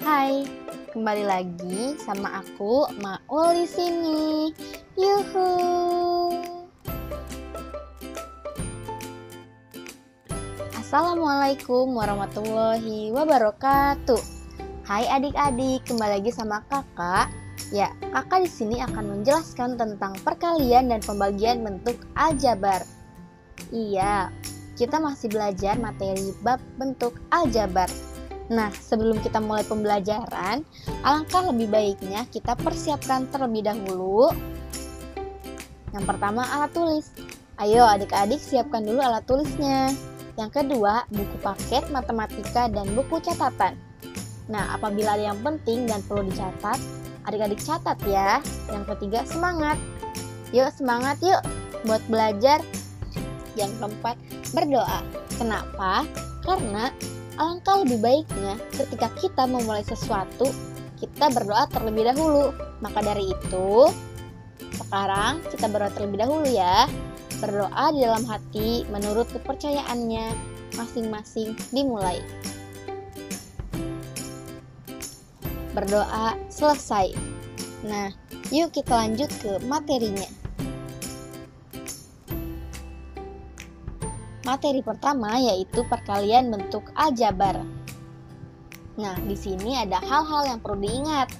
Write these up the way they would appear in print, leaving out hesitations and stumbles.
Hai, kembali lagi sama aku, Maul di sini. Yuhu. Assalamualaikum warahmatullahi wabarakatuh. Hai adik-adik, kembali lagi sama kakak. Ya, kakak di sini akan menjelaskan tentang perkalian dan pembagian bentuk aljabar. Iya, kita masih belajar materi bab bentuk aljabar. Nah, sebelum kita mulai pembelajaran, alangkah lebih baiknya kita persiapkan terlebih dahulu. Yang pertama, alat tulis. Ayo adik-adik siapkan dulu alat tulisnya. Yang kedua, buku paket matematika dan buku catatan. Nah, apabila ada yang penting dan perlu dicatat, adik-adik catat ya. Yang ketiga, semangat. Yuk semangat yuk buat belajar. Yang keempat, berdoa. Kenapa? Karena alangkah lebih baiknya ketika kita memulai sesuatu, kita berdoa terlebih dahulu. Maka dari itu, sekarang kita berdoa terlebih dahulu ya. Berdoa di dalam hati menurut kepercayaannya masing-masing dimulai. Berdoa selesai. Nah, yuk kita lanjut ke materinya. Materi pertama yaitu perkalian bentuk aljabar. Nah, di sini ada hal-hal yang perlu diingat.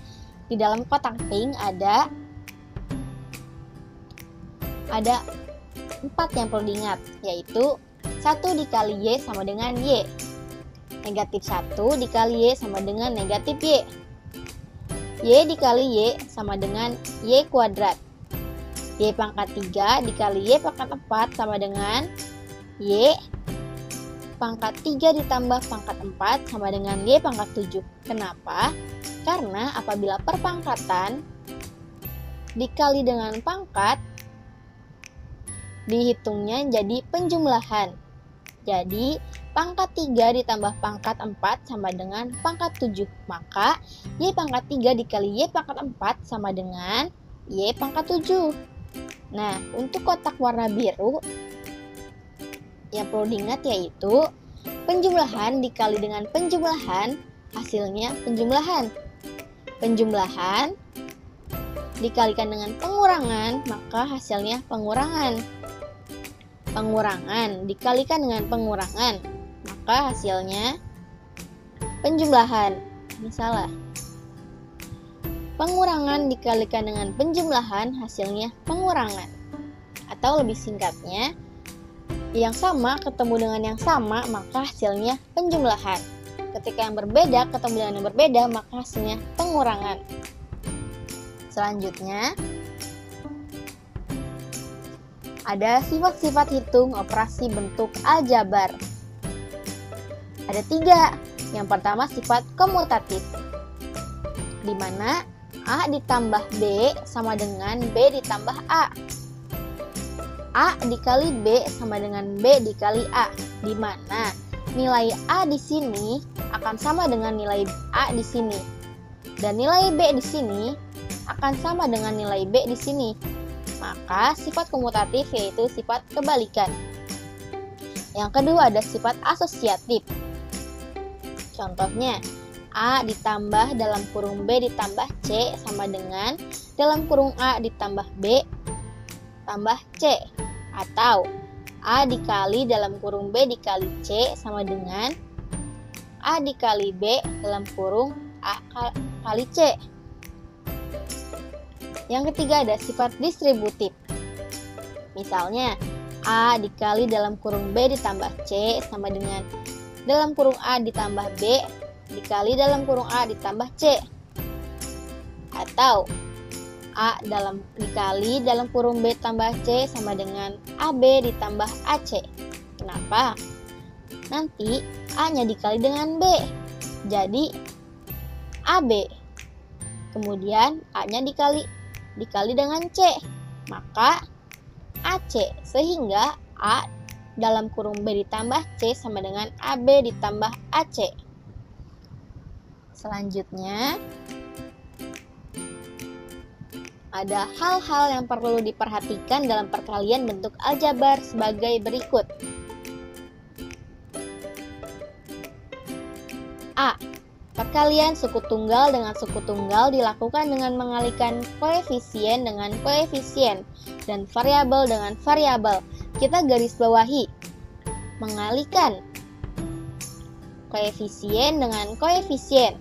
Di dalam kotak pink ada 4 yang perlu diingat, yaitu 1 dikali Y sama dengan Y. Negatif 1 dikali Y sama dengan negatif Y. Y dikali Y sama dengan Y kuadrat. Y pangkat 3 dikali Y pangkat 4 sama dengan Y pangkat 3 ditambah pangkat 4 sama dengan Y pangkat 7. Kenapa? Karena apabila perpangkatan dikali dengan pangkat, dihitungnya jadi penjumlahan. Jadi, pangkat 3 ditambah pangkat 4 sama dengan pangkat 7. Maka, Y pangkat 3 dikali Y pangkat 4 sama dengan Y pangkat 7. Nah, untuk kotak warna biru, yang perlu diingat yaitu penjumlahan dikali dengan penjumlahan, hasilnya penjumlahan. Penjumlahan dikalikan dengan pengurangan, maka hasilnya pengurangan. Pengurangan dikalikan dengan pengurangan, maka hasilnya penjumlahan. Ini salah. Pengurangan dikalikan dengan penjumlahan, hasilnya pengurangan. Atau lebih singkatnya, yang sama ketemu dengan yang sama, maka hasilnya penjumlahan. Ketika yang berbeda ketemu dengan yang berbeda, maka hasilnya pengurangan. Selanjutnya, ada sifat-sifat hitung operasi bentuk aljabar. Ada 3. Yang pertama sifat komutatif, di mana A ditambah B sama dengan B ditambah A. A dikali B sama dengan B dikali A, di mana nilai A di sini akan sama dengan nilai A di sini, dan nilai B di sini akan sama dengan nilai B di sini. Maka sifat komutatif yaitu sifat kebalikan. Yang kedua ada sifat asosiatif. Contohnya, A ditambah dalam kurung B ditambah C sama dengan dalam kurung A ditambah B tambah C. Atau A dikali dalam kurung B dikali C sama dengan A dikali B dalam kurung A kali C. Yang ketiga ada sifat distributif. Misalnya, A dikali dalam kurung B ditambah C sama dengan dalam kurung A ditambah B dikali dalam kurung A ditambah C. Atau A dikali dalam kurung B tambah C sama dengan AB ditambah AC. Kenapa? Nanti A-nya dikali dengan B, jadi AB. Kemudian A-nya dikali dengan C, maka AC. Sehingga A dalam kurung B ditambah C sama dengan AB ditambah AC. Selanjutnya, ada hal-hal yang perlu diperhatikan dalam perkalian bentuk aljabar sebagai berikut. A. Perkalian suku tunggal dengan suku tunggal dilakukan dengan mengalihkan koefisien dengan koefisien dan variabel dengan variabel. Kita garis bawahi. Mengalihkan koefisien dengan koefisien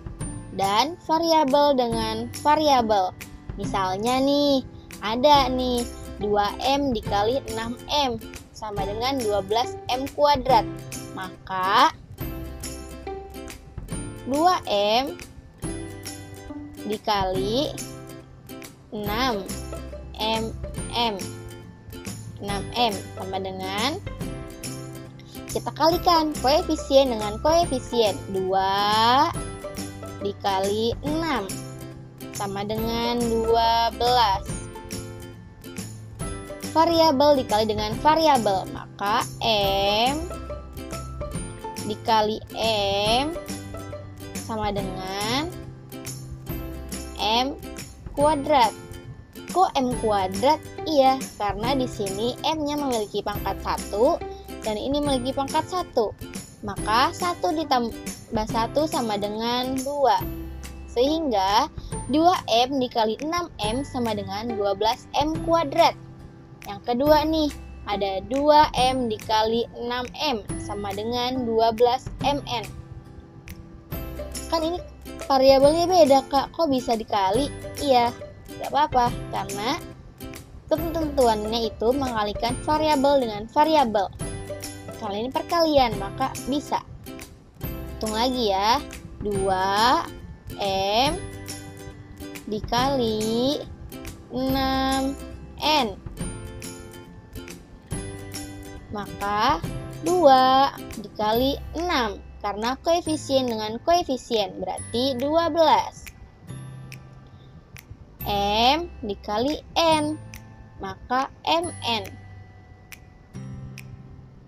dan variabel dengan variabel. Misalnya nih, ada nih 2M dikali 6M sama dengan 12M kuadrat. Maka 2M dikali 6M 6M sama dengan, kita kalikan koefisien dengan koefisien. 2 dikali 6 sama dengan 12. Variabel dikali dengan variabel, maka M dikali M sama dengan M kuadrat. Kok M kuadrat? Iya, karena di sini M-nya memiliki pangkat 1 dan ini memiliki pangkat 1. Maka 1 ditambah 1 sama dengan 2. Sehingga 2M dikali 6M sama dengan 12M kuadrat. Yang kedua nih, ada 2M dikali 6M sama dengan 12MN. Kan ini variabelnya beda, Kak. Kok bisa dikali? Iya, tidak apa-apa, karena ketentuannya itu mengalihkan variabel dengan variabel. Kalau ini perkalian, maka bisa. Hitung lagi ya. 2M dikali 6N. Maka 2 dikali 6. Karena koefisien dengan koefisien berarti 12. M dikali N, maka MN.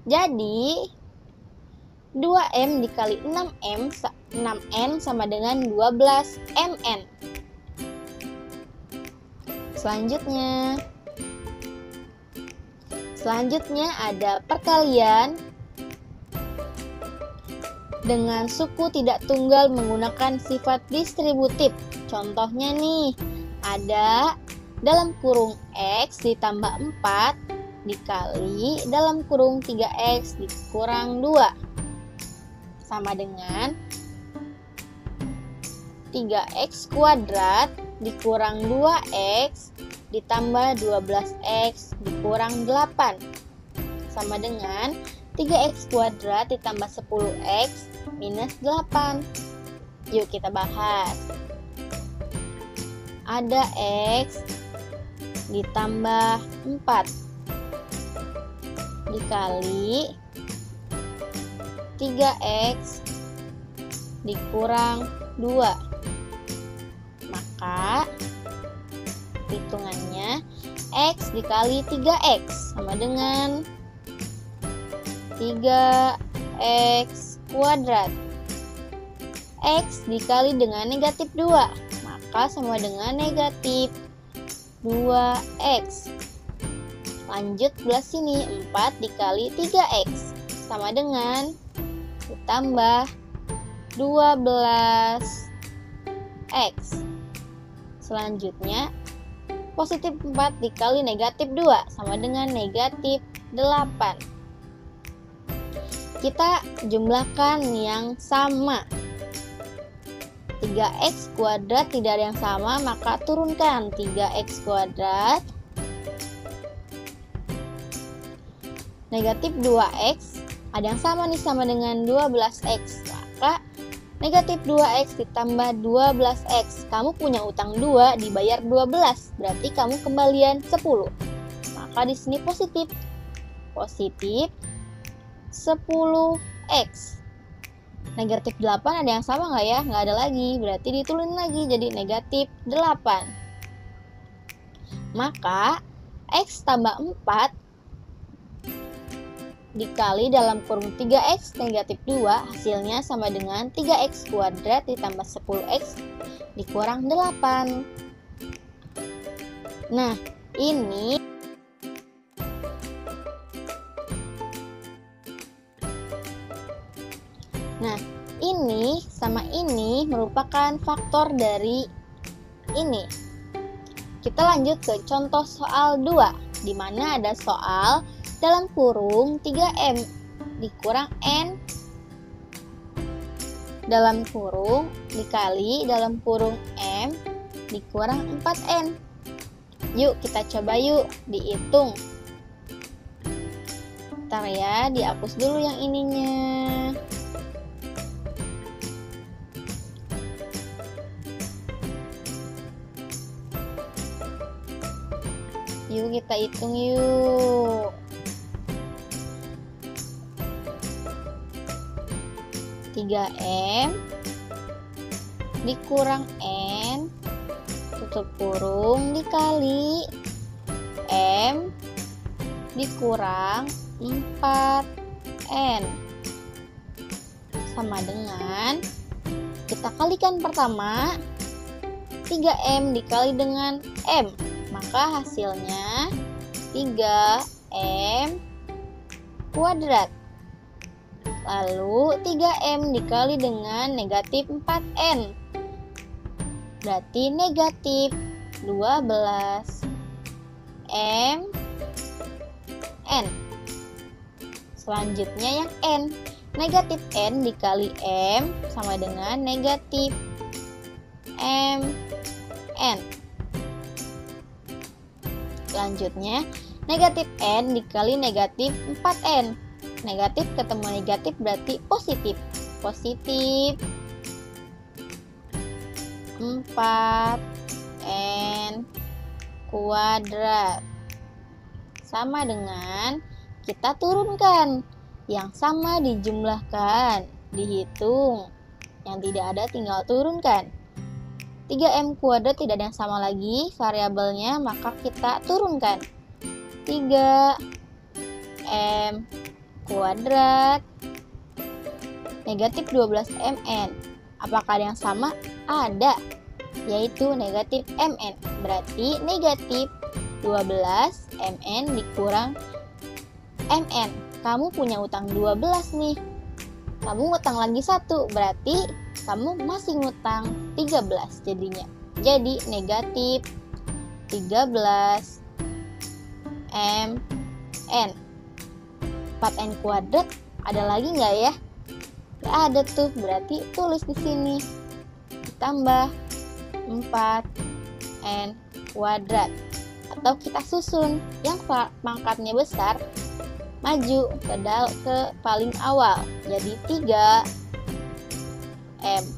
Jadi 2M dikali 6N sama dengan 12MN. Selanjutnya ada perkalian dengan suku tidak tunggal menggunakan sifat distributif. Contohnya nih, ada dalam kurung X ditambah 4 dikali dalam kurung 3X dikurang 2 sama dengan 3X kuadrat dikurang 2X ditambah 12X dikurang 8 sama dengan 3X kuadrat ditambah 10X minus 8. Yuk kita bahas. Ada X ditambah 4 dikali 3X dikurang 2. Maka hitungannya X dikali 3X sama dengan 3X kuadrat. X dikali dengan negatif 2, maka sama dengan negatif 2X. Lanjut belah sini, 4 dikali 3X sama dengan ditambah 12X. Selanjutnya positif 4 dikali negatif 2 sama dengan negatif 8. Kita jumlahkan yang sama. 3X kuadrat tidak ada yang sama, maka turunkan 3X kuadrat negatif 2X ada yang sama nih, sama dengan 12X, maka negatif 2X ditambah 12X. Kamu punya utang 2 dibayar 12, berarti kamu kembalian 10. Maka di sini positif 10X. Negatif 8 ada yang sama nggak ya? Nggak ada lagi, berarti diturunin lagi jadi negatif 8. Maka X tambah 4 dikali dalam kurung 3X negatif 2 hasilnya sama dengan 3X kuadrat ditambah 10X dikurang 8. Nah, ini ini sama ini merupakan faktor dari ini. Kita lanjut ke contoh soal 2, di mana ada soal dalam kurung 3M dikurang N dalam kurung dikali dalam kurung M dikurang 4N. Yuk kita coba yuk, dihitung. Ntar ya, dihapus dulu yang ininya. Yuk kita hitung yuk. 3M dikurang N tutup kurung dikali M dikurang 4N sama dengan, kita kalikan pertama 3M dikali dengan M, maka hasilnya 3M kuadrat. Lalu 3M dikali dengan negatif 4N, berarti negatif 12M N. Selanjutnya yang N, negatif N dikali M sama dengan negatif M N. Selanjutnya negatif N dikali negatif 4N. Negatif ketemu negatif berarti positif. Positif 4N kuadrat. Sama dengan kita turunkan. Yang sama dijumlahkan, dihitung. Yang tidak ada tinggal turunkan. 3M kuadrat tidak ada yang sama lagi variabelnya, maka kita turunkan. 3M kuadrat negatif 12mn. Apakah ada yang sama? Ada, yaitu negatif mn. Berarti negatif 12mn dikurang mn. Kamu punya utang 12 nih. Kamu utang lagi 1, berarti kamu masih ngutang 13 jadinya. Jadi negatif 13 mn. 4n kuadrat ada lagi nggak ya? Nggak ada tuh, berarti tulis di sini. Ditambah 4n kuadrat. Atau kita susun, yang pangkatnya besar maju ke paling awal. Jadi 3m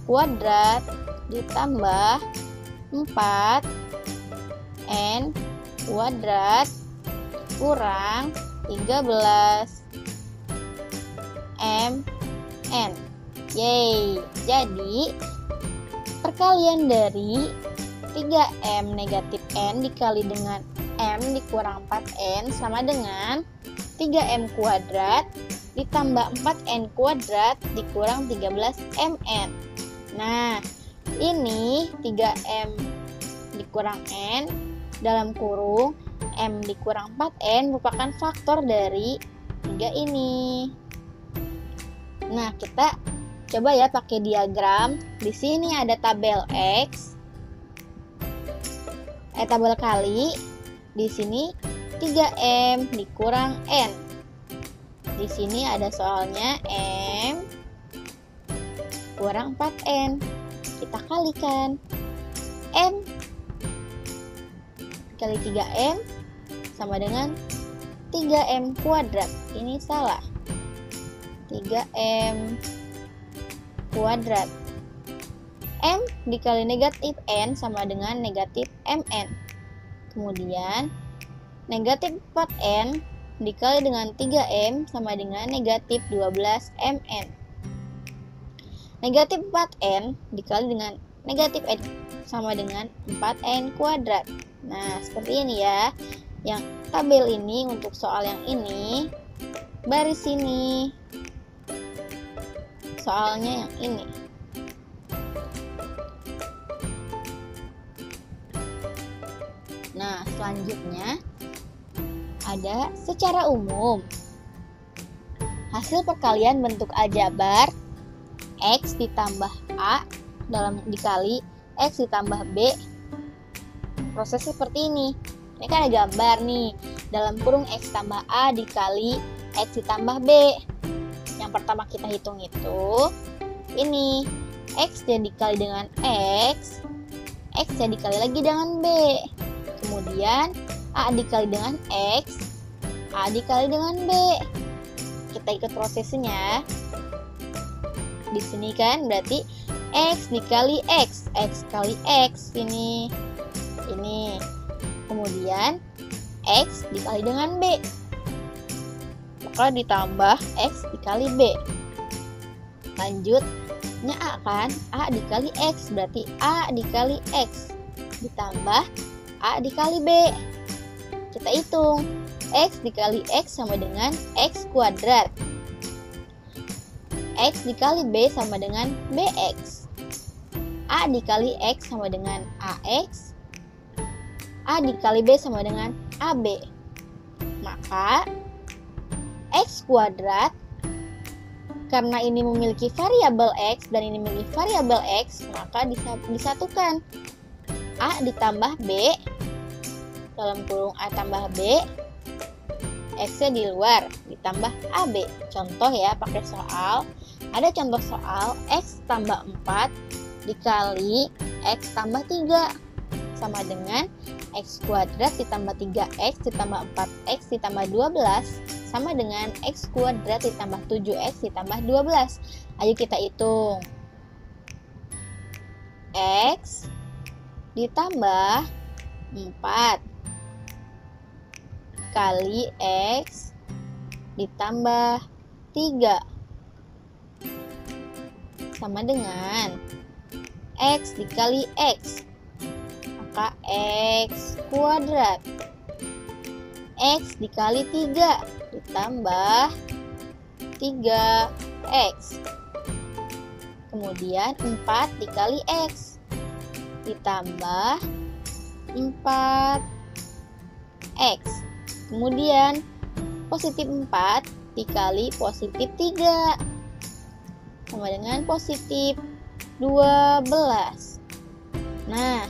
kuadrat ditambah 4n kuadrat kurang 13 mn. Yeay. Jadi perkalian dari 3m negatif n dikali dengan m dikurang 4n sama dengan 3m kuadrat ditambah 4n kuadrat dikurang 13 mn. Nah, ini 3m dikurang n dalam kurung m dikurang 4n merupakan faktor dari 3 ini. Nah, kita coba ya pakai diagram. Di sini ada tabel X, tabel kali. Di sini 3M dikurang N. Di sini ada soalnya M kurang 4N. Kita kalikan. M kali 3M sama dengan 3M kuadrat. Ini salah. 3M kuadrat. M dikali negatif N sama dengan negatif MN. Kemudian negatif 4N dikali dengan 3M sama dengan negatif 12MN. Negatif 4N dikali dengan negatif N sama dengan 4N kuadrat. Nah, seperti ini ya. Yang tabel ini untuk soal yang ini, baris ini. Soalnya yang ini. Nah, selanjutnya ada secara umum. Hasil perkalian bentuk aljabar X ditambah A dikali X ditambah B. Proses seperti ini. Ini kan ada gambar nih. Dalam kurung X tambah A dikali X ditambah B. Yang pertama kita hitung itu ini. X yang dikali dengan X yang dikali lagi dengan B. Kemudian A dikali dengan X, A dikali dengan B. Kita ikut prosesnya. Di sini kan berarti X dikali X kali X ini. Kemudian X dikali dengan B. Maka ditambah X dikali B. Lanjutnya A kan, A dikali X berarti A dikali X ditambah A dikali B. Kita hitung, X dikali X sama dengan X kuadrat. X dikali B sama dengan BX. A dikali X sama dengan AX. A dikali B sama dengan AB. Maka X kuadrat, karena ini memiliki variabel X dan ini memiliki variabel X, maka disatukan. A ditambah B, dalam kurung A tambah B, X-nya di luar, ditambah AB. Contoh ya, pakai soal. Ada contoh soal X tambah 4 dikali X tambah 3 sama dengan X kuadrat ditambah 3X ditambah 4X ditambah 12 sama dengan X kuadrat ditambah 7X ditambah 12. Ayo kita hitung. X ditambah 4 kali X ditambah 3 sama dengan X dikali X, maka X kuadrat. X dikali 3 ditambah 3X. Kemudian 4 dikali X ditambah 4X. Kemudian positif 4 dikali positif 3 sama dengan positif 12. Nah,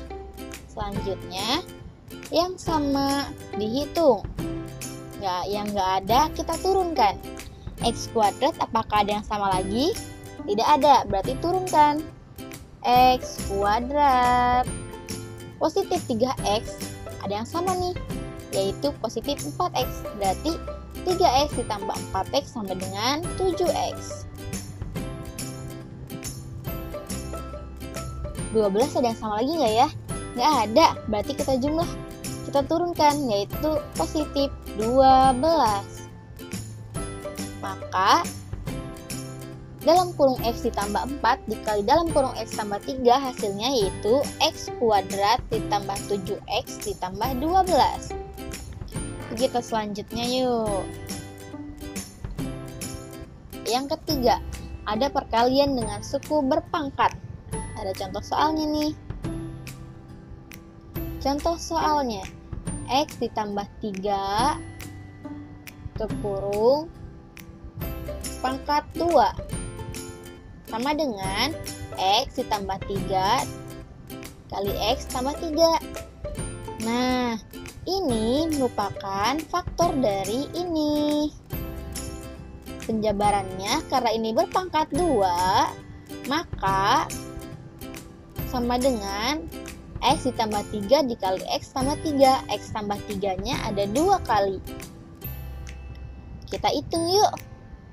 selanjutnya yang sama dihitung. Yang nggak ada kita turunkan. X kuadrat apakah ada yang sama lagi? Tidak ada, berarti turunkan. X kuadrat positif 3X ada yang sama nih, yaitu positif 4X. Berarti 3X ditambah 4X sama dengan 7X. 12 ada yang sama lagi nggak ya? Nggak ada, berarti kita turunkan, yaitu positif 12. Maka dalam kurung X ditambah 4 dikali dalam kurung X tambah 3 hasilnya yaitu X kuadrat ditambah 7X ditambah 12. Kita selanjutnya yuk. Yang ketiga, ada perkalian dengan suku berpangkat. Ada contoh soalnya nih. Contoh soalnya, X ditambah 3 ke kurung pangkat 2 sama dengan X ditambah 3 kali X tambah 3. Nah, ini merupakan faktor dari ini. Penjabarannya, karena ini berpangkat 2, maka sama dengan X ditambah 3 dikali X tambah 3. X tambah 3-nya ada 2 kali. Kita hitung yuk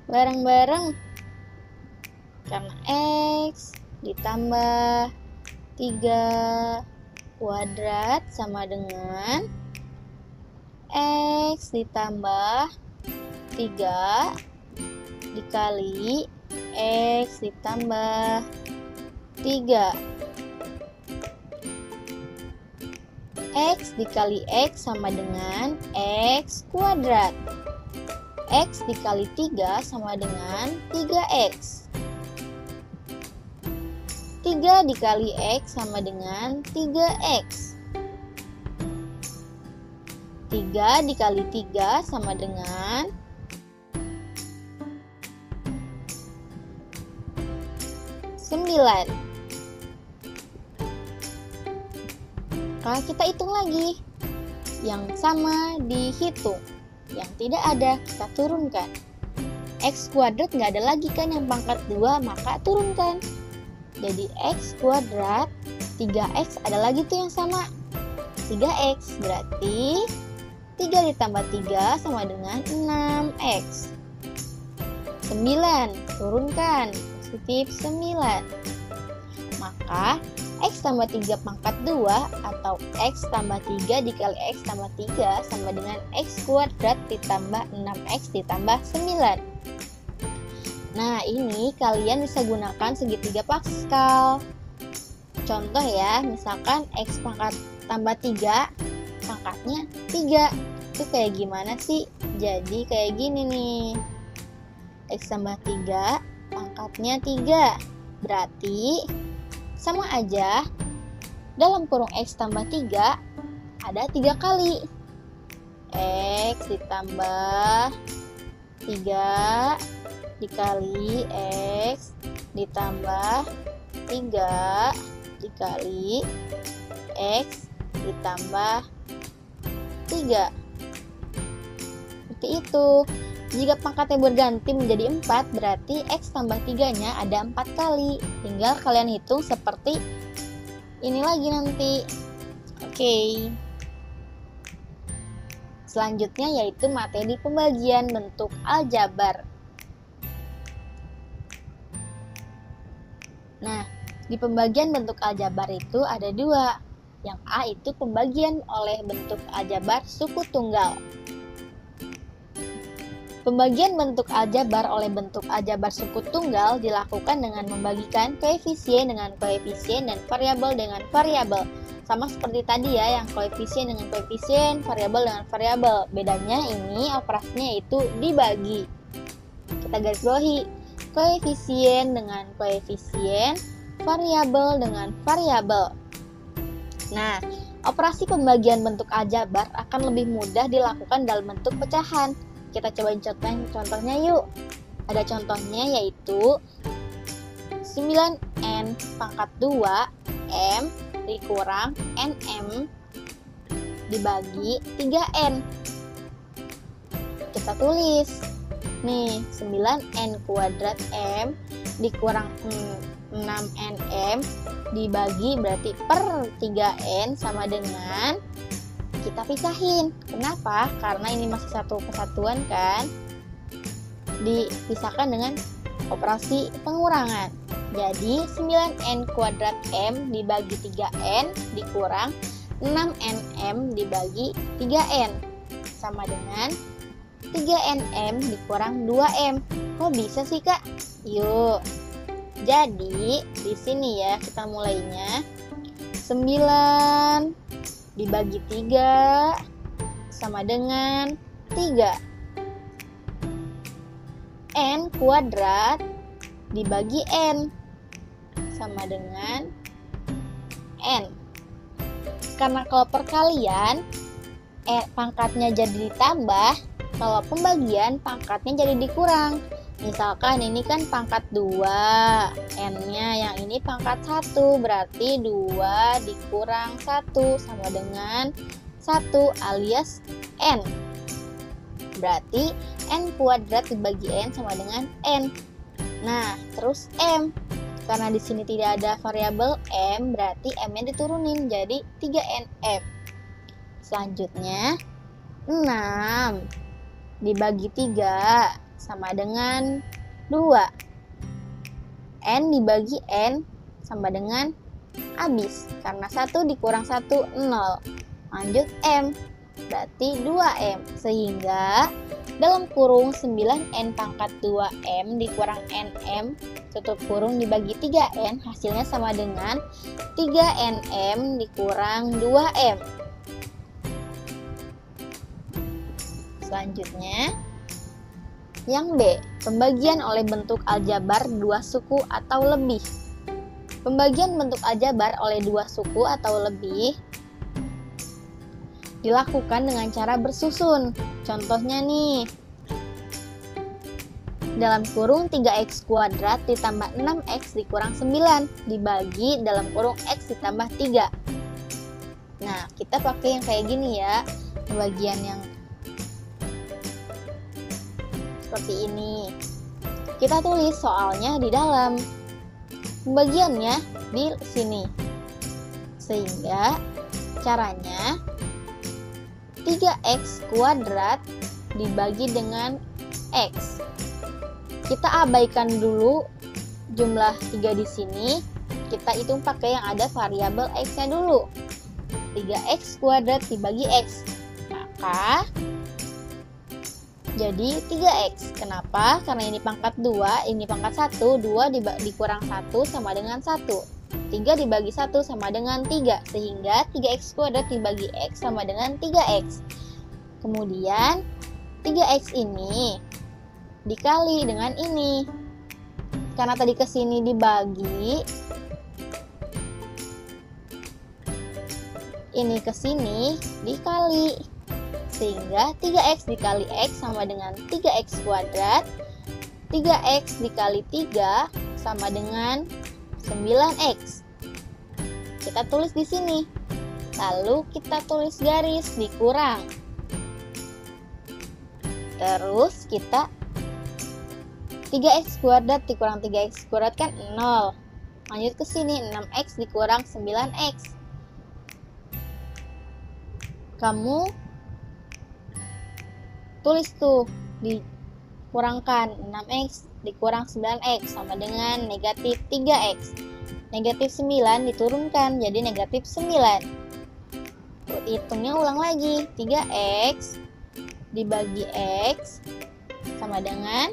bareng-bareng. Karena X ditambah 3 kuadrat sama dengan X ditambah 3 dikali X ditambah 3. X dikali X sama dengan X kuadrat. X dikali 3 sama dengan 3X. 3 dikali X sama dengan 3X. 3 dikali 3 sama dengan 9. Kalau kita hitung lagi, yang sama dihitung, yang tidak ada kita turunkan. X kuadrat nggak ada lagi kan yang pangkat 2, maka turunkan. Jadi X kuadrat 3X ada lagi tuh yang sama 3X, berarti 3 ditambah 3 sama dengan 6X. 9, turunkan, positif 9. Maka X tambah 3 pangkat 2 atau X tambah 3 dikali X tambah 3 sama dengan X kuadrat ditambah 6X ditambah 9. Nah, ini kalian bisa gunakan segitiga Pascal. Contoh ya, misalkan X pangkat tambah 3, pangkatnya 3. Itu kayak gimana sih? Jadi kayak gini nih. X tambah 3, pangkatnya 3. Berarti sama aja, dalam kurung X tambah 3 ada 3 kali. X ditambah 3 dikali X ditambah 3 dikali X ditambah 3. Seperti itu. Jika pangkatnya berganti menjadi 4, berarti X tambah 3-nya ada 4 kali. Tinggal kalian hitung seperti ini lagi nanti. Oke. Selanjutnya yaitu materi pembagian bentuk aljabar. Nah, di pembagian bentuk aljabar itu ada 2. Yang A itu pembagian oleh bentuk aljabar suku tunggal. Pembagian bentuk aljabar oleh bentuk aljabar suku tunggal dilakukan dengan membagikan koefisien dengan koefisien dan variabel dengan variabel. Sama seperti tadi ya, yang koefisien dengan koefisien, variabel dengan variabel. Bedanya ini operasinya itu dibagi. Kita garis bawahi, koefisien dengan koefisien, variabel dengan variabel. Nah, operasi pembagian bentuk aljabar akan lebih mudah dilakukan dalam bentuk pecahan. Kita coba contohnya yuk. Ada contohnya yaitu 9N pangkat 2 M dikurang NM dibagi 3N. Kita tulis. Nih, 9N kuadrat M dikurang 6NM dibagi berarti per 3N sama dengan, kita pisahin. Kenapa? Karena ini masih satu kesatuan kan. Dipisahkan dengan operasi pengurangan. Jadi 9N kuadrat M dibagi 3N dikurang 6NM dibagi 3N sama dengan 3NM dikurang 2M. Kok bisa sih Kak? Yuk. Jadi di sini ya kita mulainya. 9 dibagi 3 sama dengan 3. N kuadrat dibagi N sama dengan N. Karena kalau perkalian pangkatnya jadi ditambah, kalau pembagian pangkatnya jadi dikurang. Misalkan ini kan pangkat 2, N-nya yang ini pangkat 1, berarti 2 dikurang 1 sama dengan 1 alias N. Berarti N kuadrat dibagi N sama dengan N. Nah, terus M. Karena di sini tidak ada variabel M, berarti M-nya diturunin jadi 3NM. Selanjutnya 6 dibagi 3 sama dengan 2. N dibagi N sama dengan habis. Karena 1 dikurang 1, 0. Lanjut M, berarti 2M. Sehingga dalam kurung 9N pangkat 2M dikurang NM, tutup kurung dibagi 3N, hasilnya sama dengan 3NM dikurang 2M. Selanjutnya yang B, pembagian oleh bentuk aljabar 2 suku atau lebih. Pembagian bentuk aljabar oleh 2 suku atau lebih dilakukan dengan cara bersusun. Contohnya nih, dalam kurung 3x kuadrat ditambah 6x dikurang 9 dibagi dalam kurung x ditambah 3. Nah, kita pakai yang kayak gini ya, pembagian yang seperti ini. Kita tulis soalnya di dalam, pembagiannya di sini. Sehingga caranya 3x kuadrat dibagi dengan x. Kita abaikan dulu jumlah 3 di sini. Kita hitung pakai yang ada variabel x-nya dulu. 3x kuadrat dibagi x. Maka jadi 3x. Kenapa? Karena ini pangkat 2, ini pangkat 1. 2 dikurang 1 sama dengan 1. 3 dibagi 1 sama dengan 3. Sehingga 3x kuadrat dibagi x sama dengan 3x. Kemudian 3x ini dikali dengan ini. Karena tadi kesini dibagi, ini ke sini dikali, sehingga 3x dikali x sama dengan 3x kuadrat. 3x dikali 3 sama dengan 9x. Kita tulis di sini, lalu kita tulis garis dikurang. Terus kita 3x kuadrat dikurang 3x kuadrat kan 0. Lanjut ke sini, 6x dikurang 9x. Kamu tulis tuh, dikurangkan 6x dikurang 9x sama dengan negatif 3x. Negatif 9 diturunkan jadi negatif 9. Hitungnya ulang lagi, 3x dibagi x sama dengan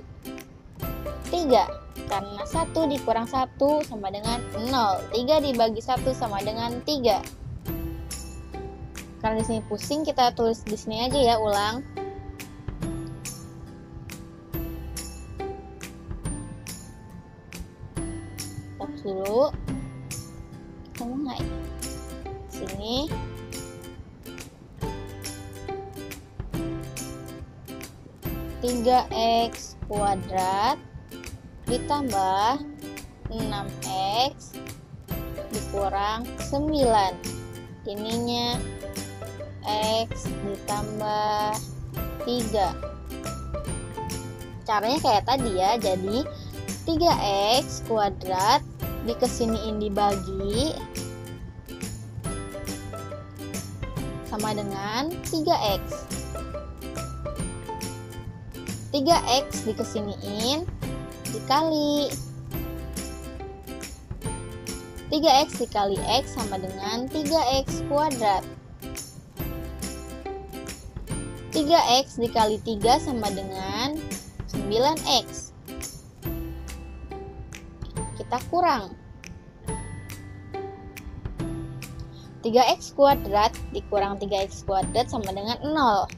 3. Karena 1 dikurang 1 sama dengan 0. 3 dibagi 1 sama dengan 3. Karena di sini pusing, kita tulis di sini aja ya, ulang. Hapus dulu. Kamu nggak ya? Sini. Tiga x kuadrat ditambah 6x dikurang 9. Ininya x ditambah 3. Caranya kayak tadi ya, jadi 3x kuadrat dikesiniin dibagi sama dengan 3x. 3x dikesiniin dikali 3x dikali x sama dengan 3x kuadrat. 3x dikali 3 sama dengan 9x. Kita kurang. 3x kuadrat dikurang 3x kuadrat sama dengan 0.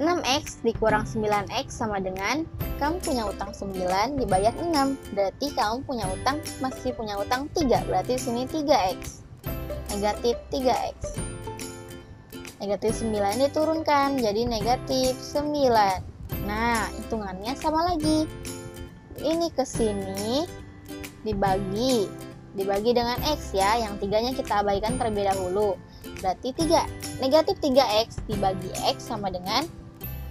6x dikurang 9x sama dengan kamu punya utang 9 dibayar 6. Berarti kamu masih punya utang 3. Berarti di sini 3x. Negatif 3x. Negatif 9 diturunkan jadi negatif 9. Nah, hitungannya sama lagi. Ini ke sini dibagi dengan x ya. Yang 3-nya kita abaikan terlebih dahulu. Berarti 3. Negatif 3x dibagi x sama dengan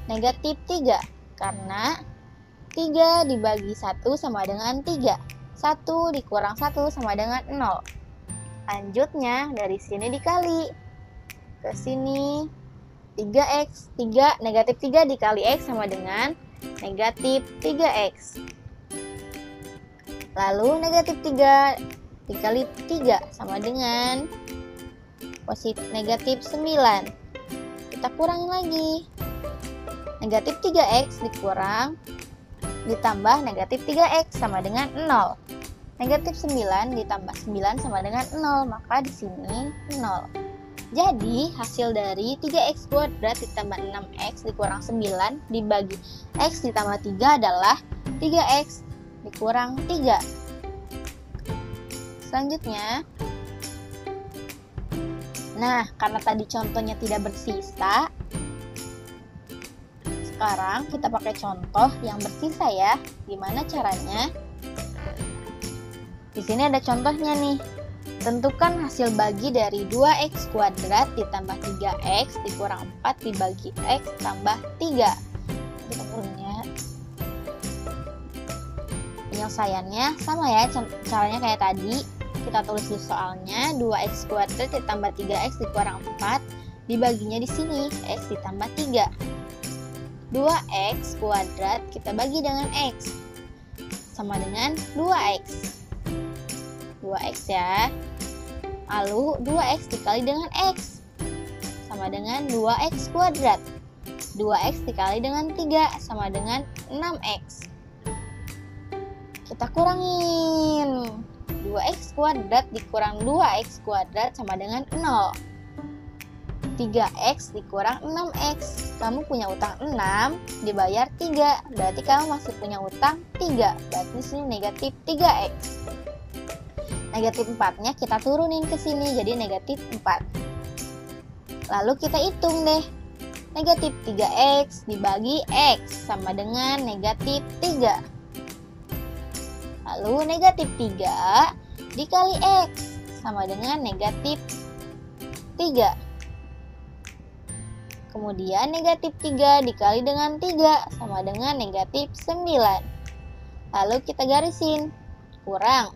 negatif 3. Karena 3 dibagi 1 sama dengan 3. 1 dikurang 1 sama dengan 0. Lanjutnya dari sini dikali. Ke sini 3x, 3 negatif 3 dikali x sama dengan negatif 3x. Lalu negatif 3 dikali 3 sama dengan negatif 9. Kita kurangin lagi. Negatif 3x dikurang ditambah negatif 3x sama dengan 0. Negatif 9 ditambah 9 sama dengan 0, maka di sini 0. Jadi hasil dari 3x kuadrat ditambah 6x dikurang 9 dibagi x ditambah 3 adalah 3x dikurang 3. Selanjutnya, nah karena tadi contohnya tidak bersisa, Sekarang kita pakai contoh yang bersisa ya. Gimana caranya? Di sini ada contohnya nih. Tentukan hasil bagi dari 2x kuadrat ditambah 3x dikurang 4 dibagi x tambah 3. Kita turunnya. Penyelesaiannya sama ya, caranya kayak tadi. Kita tulis di soalnya 2x kuadrat ditambah 3x dikurang 4, dibaginya di sini x ditambah 3. 2x kuadrat kita bagi dengan x sama dengan 2x. 2x ya. Lalu 2x dikali dengan x sama dengan 2x kuadrat. 2x dikali dengan 3 sama dengan 6x. Kita kurangin. 2x kuadrat dikurang 2x kuadrat sama dengan 0. 3x dikurang 6x. Kamu punya utang 6 dibayar 3. Berarti kamu masih punya utang 3. Berarti di sini negatif 3x. Negatif 4-nya kita turunin ke sini jadi negatif 4. Lalu kita hitung deh. Negatif 3x dibagi x sama dengan negatif 3. Lalu negatif 3 dikali x sama dengan negatif 3. Kemudian negatif 3 dikali dengan 3 sama dengan negatif 9. Lalu kita garisin. Kurang.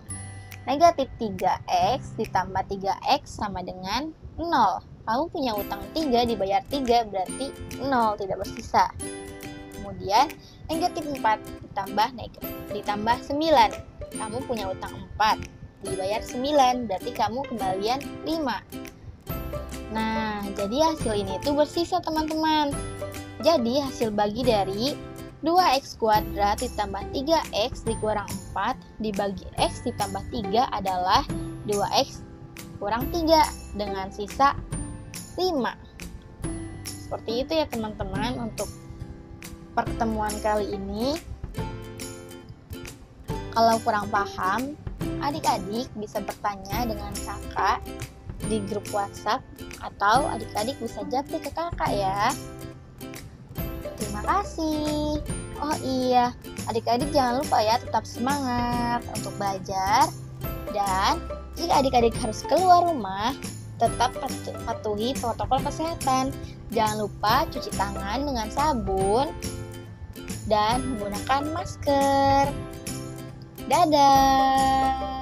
Negatif 3x ditambah 3x sama dengan 0. Kamu punya utang 3 dibayar 3 berarti 0, tidak bersisa. Kemudian negatif 4 ditambah 9. Kamu punya utang 4 dibayar 9 berarti kamu kembalian 5. Nah, jadi hasil ini tuh bersisa teman-teman. Jadi hasil bagi dari 2x kuadrat ditambah 3x dikurang 4 dibagi x ditambah 3 adalah 2x kurang 3 dengan sisa 5. Seperti itu ya teman-teman untuk pertemuan kali ini. Kalau kurang paham, adik-adik bisa bertanya dengan kakak di grup WhatsApp atau adik-adik bisa japri ke kakak ya. Terima kasih. Oh iya, adik-adik jangan lupa ya tetap semangat untuk belajar. Dan jika adik-adik harus keluar rumah, tetap patuhi protokol kesehatan. Jangan lupa cuci tangan dengan sabun dan menggunakan masker. Dadah.